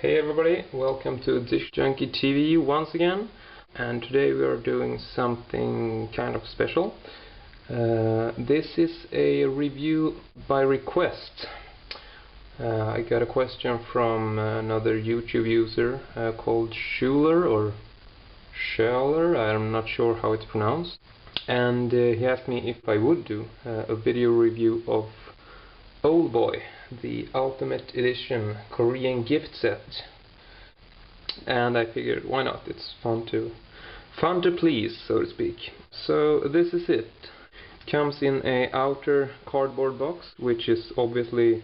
Hey everybody, welcome to Dish Junkie TV once again, and today we are doing something kind of special. This is a review by request. I got a question from another YouTube user called Schuler or Scheller, I'm not sure how it's pronounced, and he asked me if I would do a video review of OldBoy, the Ultimate Edition Korean gift set. And I figured, why not? It's fun to please, so to speak. So this is it. It comes in a outer cardboard box, which is obviously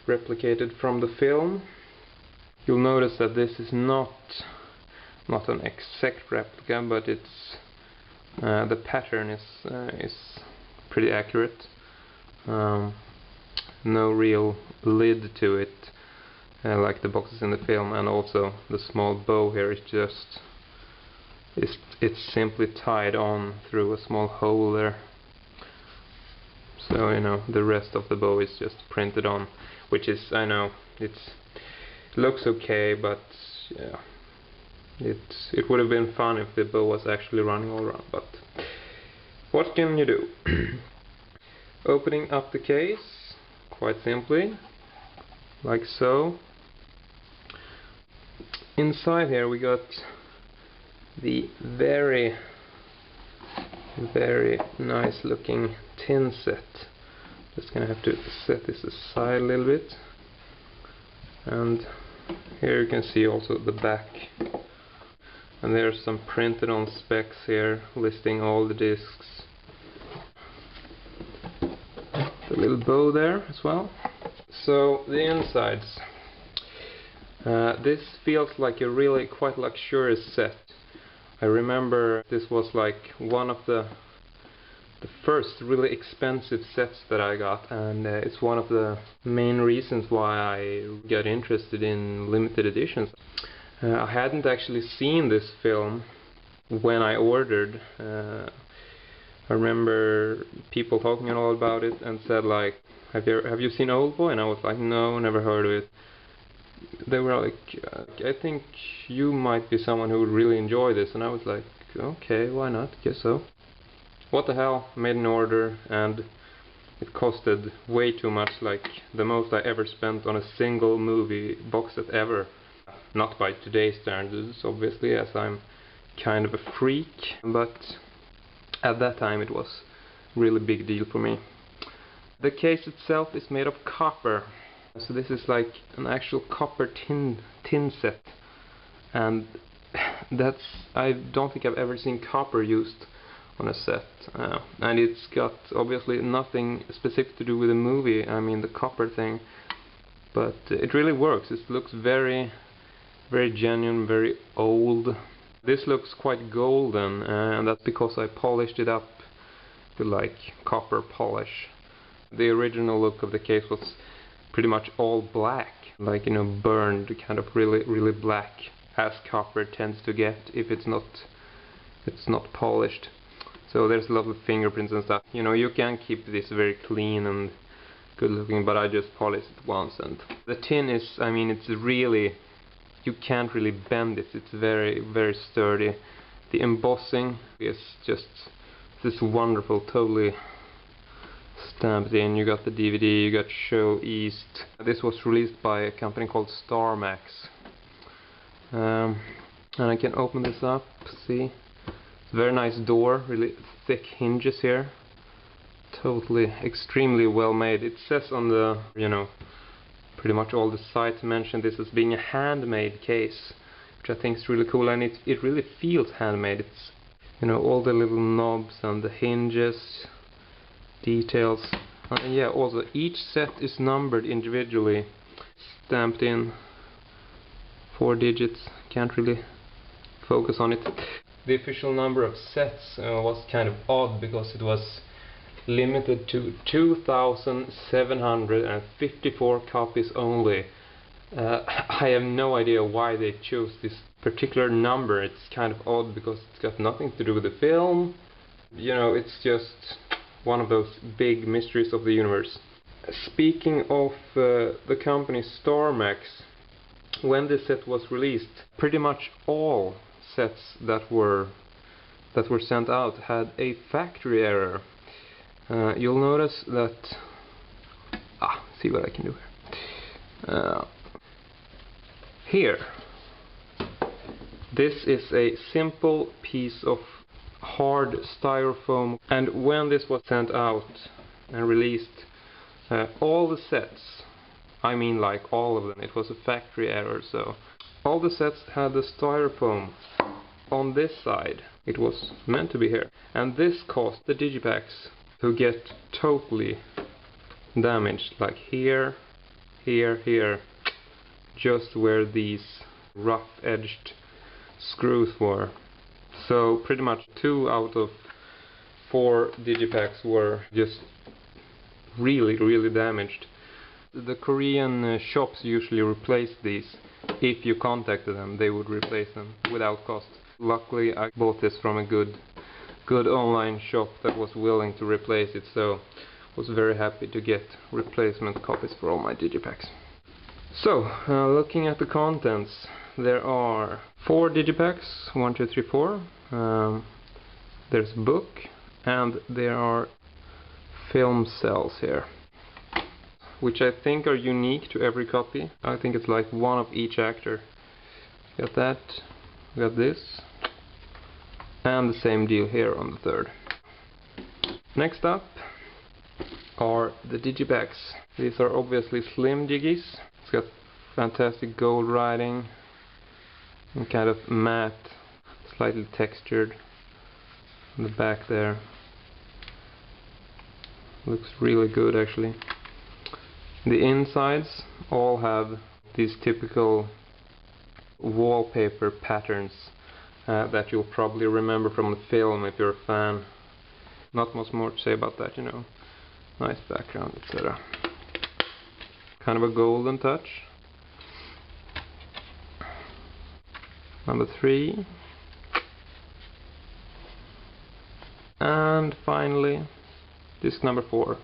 replicated from the film. You'll notice that this is not an exact replica, but it's the pattern is pretty accurate. No real lid to it like the boxes in the film, and also the small bow here is just it's simply tied on through a small hole there, so you know the rest of the bow is just printed on, which is, I know, it looks okay, but yeah, it would have been fun if the bow was actually running all around, but what can you do? Opening up the case, quite simply, like so. Inside here we got the very nice looking tin set. Just gonna have to set this aside a little bit, and here you can see also the back, and there's some printed on specs here listing all the discs. A little bow there as well. So the insides, this feels like a really quite luxurious set. I remember this was like one of the first really expensive sets that I got, and it's one of the main reasons why I got interested in limited editions. I hadn't actually seen this film when I ordered. I remember people talking all about it and said like, have you seen OldBoy? And I was like, no, never heard of it. They were like, I think you might be someone who would really enjoy this, and I was like, okay, why not, guess so. What the hell, made an order, and it costed way too much, like the most I ever spent on a single movie box set ever. Not by today's standards, obviously, as I'm kind of a freak, but at that time it was a really big deal for me. The case itself is made of copper, so this is like an actual copper tin set, and I don't think I've ever seen copper used on a set, and it's got obviously nothing specific to do with the movie, I mean the copper thing, but it really works. It looks very genuine, very old. This looks quite golden, and that's because I polished it up with like copper polish. The original look of the case was pretty much all black, like, you know, burned, kind of really black, as copper tends to get if it's not polished. So there's a lot of fingerprints and stuff. You know, you can keep this very clean and good looking, but I just polished it once, and the tin is, I mean, it's really, you can't really bend it. It's very sturdy. The embossing is just this wonderful, totally stamped in. You got the DVD, you got Show East. This was released by a company called Starmax. And I can open this up, see. It's a very nice door, really thick hinges here. Totally, extremely well made. It says on the, you know, pretty much all the sites mention this as being a handmade case, which I think is really cool, and it really feels handmade. It's, you know, all the little knobs and the hinges, details, and yeah, also each set is numbered individually, stamped in 4 digits. Can't really focus on it. The official number of sets was kind of odd because it was limited to 2,754 copies only. I have no idea why they chose this particular number. It's kind of odd because it's got nothing to do with the film. You know, it's just one of those big mysteries of the universe. Speaking of the company Starmax, when this set was released, pretty much all sets that were sent out had a factory error. You'll notice that... see what I can do here. Here, this is a simple piece of hard styrofoam, and when this was sent out and released, all the sets, I mean like all of them, it was a factory error, so all the sets had the styrofoam on this side. It was meant to be here, and this caused the digipacks to get totally damaged, like here, here, just where these rough-edged screws were. So pretty much 2 out of 4 digipacks were just really damaged. The Korean shops usually replace these. If you contacted them, they would replace them without cost. Luckily, I bought this from a good online shop that was willing to replace it, so I was very happy to get replacement copies for all my digipacks. So, looking at the contents, there are 4 digipacks, 1, 2, 3, 4. There's a book, and there are film cells here, which I think are unique to every copy. I think it's like one of each actor. Got that, got this, and the same deal here on the third. Next up are the digipacks. These are obviously slim diggies. It's got fantastic gold writing and kind of matte, slightly textured on the back there. Looks really good actually. The insides all have these typical wallpaper patterns that you'll probably remember from the film if you're a fan. Not much more to say about that, you know. Nice background, etc. Kind of a golden touch. Number 3. And finally, disc number 4.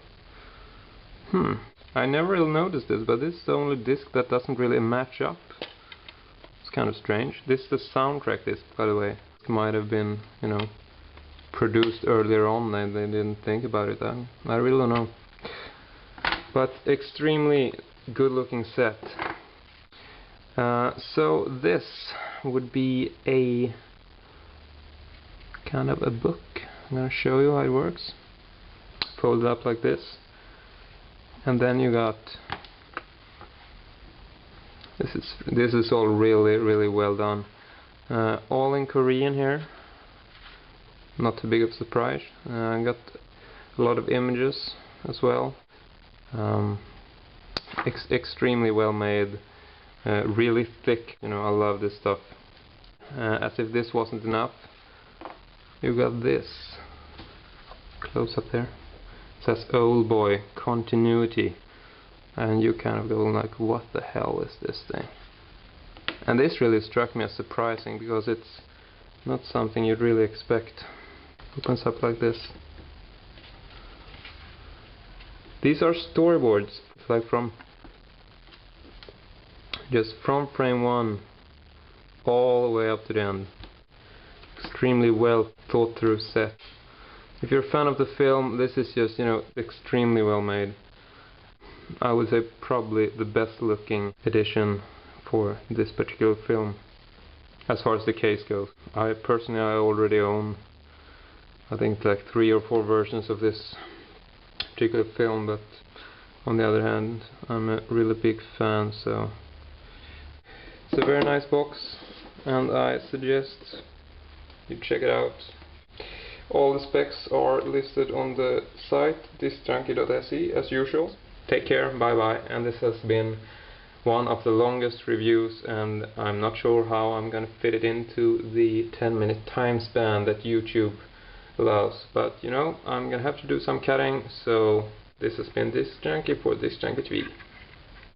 I never really noticed this, but this is the only disc that doesn't really match up. It's kind of strange. This is the soundtrack disc, by the way. It might have been, you know, produced earlier on and they didn't think about it then. I really don't know. But extremely good looking set. So this would be a kind of a book. I'm gonna show you how it works. Fold it up like this, and then you got this is all really well done. All in Korean here. Not too big of a surprise. I got a lot of images as well. Extremely well made. Really thick. You know, I love this stuff. As if this wasn't enough, you got this. Close up there. It says OldBoy Continuity, and you kind of go like, what the hell is this thing? And this really struck me as surprising because it's not something you'd really expect. Opens up like this. These are storyboards, like from frame 1 all the way up to the end. Extremely well thought through set. If you're a fan of the film, this is just, you know, extremely well made. I would say probably the best looking edition for this particular film, as far as the case goes. I already own, I think, like 3 or 4 versions of this particular film, but on the other hand, I'm a really big fan, so it's a very nice box, and I suggest you check it out. All the specs are listed on the site discjunkie.se as usual. Take care, bye bye, and this has been one of the longest reviews, and I'm not sure how I'm gonna fit it into the 10-minute time span that YouTube allows, but you know, I'm gonna have to do some cutting. So this has been Disc Junkie for Disc Junkie TV.